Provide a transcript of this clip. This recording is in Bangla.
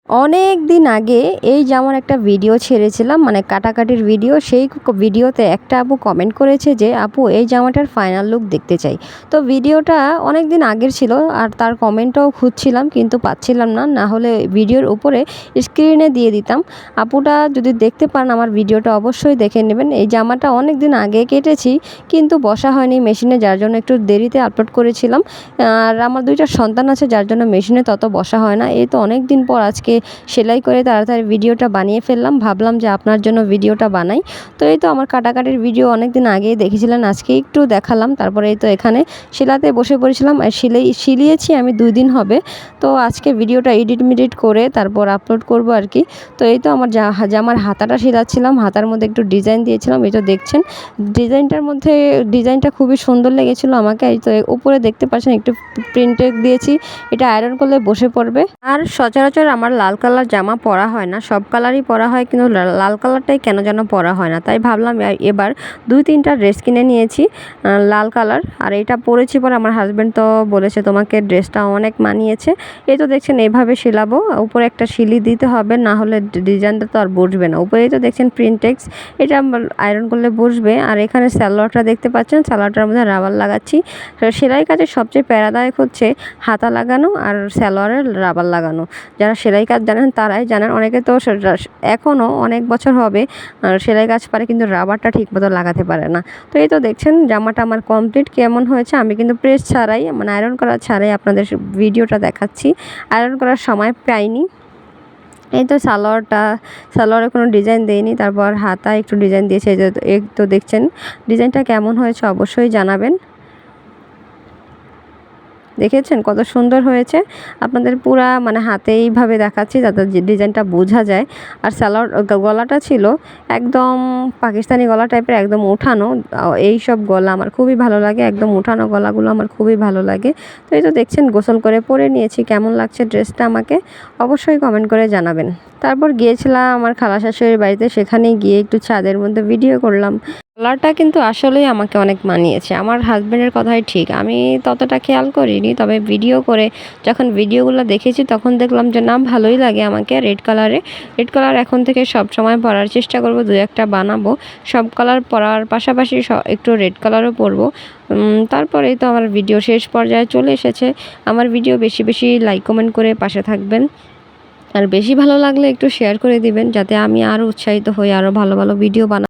অনেক দিন আগে এই জামার একটা ভিডিও ছেড়েছিলাম, মানে কাটাকাটির ভিডিও। সেই ভিডিওতে একটা আপু কমেন্ট করেছে যে আপু এই জামাটার ফাইনাল লুক দেখতে চাই। তো ভিডিওটা অনেক দিন আগের ছিল আর তার কমেন্টটাও খুঁজছিলাম কিন্তু পাচ্ছিলাম না, না হলে ভিডিওর উপরে স্ক্রিনে দিয়ে দিতাম। আপুটা যদি দেখতে পান আমার ভিডিওটা অবশ্যই দেখে নেবেন। এই জামাটা অনেক দিন আগে কেটেছি কিন্তু বসা হয়নি মেশিনে, যার জন্য একটু দেরিতে আপলোড করেছিলাম। আর আমার দুইটা সন্তান আছে যার জন্য মেশিনে তত বসা হয় না। এই তো অনেক দিন পর আজকে সেলাই করে তাড়াতাড়ি ভিডিওটা বানিয়ে ফেললাম, ভাবলাম যে আপনার জন্য ভিডিওটা বানাই। তো এই তো আমার কাটাকাটির ভিডিও অনেক দিন আগেই দেখেছিলেন, আজকে একটু দেখালাম। তারপরে এই তো এখানে সেলাতে বসে পড়েছিলাম আর সিলিয়েছি আমি 2 দিন হবে। তো আজকে ভিডিওটা এডিট করে তারপর আপলোড করব আর কি। তো এই তো আমার জামার হাতাটা সেলাচ্ছিলাম, হাতার মধ্যে একটু ডিজাইন দিয়েছিলাম। এই তো দেখছেন ডিজাইনটা খুবই সুন্দর লেগেছিলো আমাকে। এই তো উপরে দেখতে পাচ্ছেন একটু প্রিন্টেড দিয়েছি, এটা আয়রন করলে বসে পড়বে। আর সচরাচর আমার লাল কালার জামা পরা হয় না, সব কালারই পরা হয় কিন্তু লাল কালারটাই কেন যেন পরা হয় না। তাই ভাবলাম এবার 2-3টা ড্রেস কিনে নিয়েছি লাল কালার। আর এটা পরেছি পরে আমার হাজব্যান্ড তো বলেছে তোমাকে ড্রেসটা অনেক মানিয়েছে। এই তো দেখছেন এইভাবে সেলাবো, উপরে একটা সিলি দিতে হবে, না হলে ডিজাইনটা তো আর বসবে না। উপরে তো দেখছেন প্রিন্টেক্স, এটা আয়রন করলে বসবে। আর এখানে সালোয়ারটা দেখতে পাচ্ছেন, সালোয়ারটার মধ্যে রাবার লাগাচ্ছি। সেলাই কাজে সবচেয়ে প্যারাদায়ক হচ্ছে হাতা লাগানো আর সালোয়ারের রাবার লাগানো। যারা সেলাই কাজ জানেন তারাই জানেন, অনেকে তো এখনও অনেক বছর হবে সেলাই কাজ পারে কিন্তু রাবারটা ঠিকমতো লাগাতে পারে না। তো এই তো দেখছেন জামাটা আমার কমপ্লিট কেমন হয়েছে। আমি কিন্তু প্রেস ছাড়াই, মানে আয়রন করা ছাড়াই আপনাদের ভিডিওটা দেখাচ্ছি, আয়রন করার সময় পাইনি। এই তো সালোয়ারে কোনো ডিজাইন দেইনি, তারপর হাতায় একটু ডিজাইন দিয়েছে। এই তো দেখছেন ডিজাইনটা কেমন হয়েছে অবশ্যই জানাবেন। দেখেছেন কত সুন্দর হয়েছে, আপনাদের পুরা মানে হাতে এইভাবে দেখাচ্ছি যাতে ডিজাইনটা বোঝা যায়। আর সালোয়ার গলাটা ছিল একদম পাকিস্তানি গলা টাইপের, একদম উঠানো। এই সব গলা আমার খুবই ভালো লাগে, একদম উঠানো গলাগুলো আমার খুবই ভালো লাগে। তো এই তো দেখছেন গোসল করে পরে নিয়েছি, কেমন লাগছে ড্রেসটা আমাকে অবশ্যই কমেন্ট করে জানাবেন। তারপর গিয়েছিলাম আমার খালা শাশুড়ির বাড়িতে, সেখানে গিয়ে একটু ছাদের মধ্যে ভিডিও করলাম। কালারটা কিন্তু আসলেই আমাকে অনেক মানিয়েছে, আমার হাজব্যান্ডের কথাই ঠিক, আমি ততটা খেয়াল করিনি। তবে ভিডিও করে যখন ভিডিওগুলো দেখেছি তখন দেখলাম যে না ভালোই লাগে আমাকে। রেড কালার এখন থেকে সব সময় পরার চেষ্টা করব, 2-1টা বানাবো। সব কালার পরার পাশাপাশি একটু রেড কালারও পরবো। তারপরেই তো আমার ভিডিও শেষ পর্যায়ে চলে এসেছে। আমার ভিডিও বেশি বেশি লাইক কমেন্ট করে পাশে থাকবেন, আর বেশি ভালো লাগলে একটু শেয়ার করে দিবেন যাতে আমি আরও উৎসাহিত হই আরও ভালো ভালো ভিডিও বানাবো।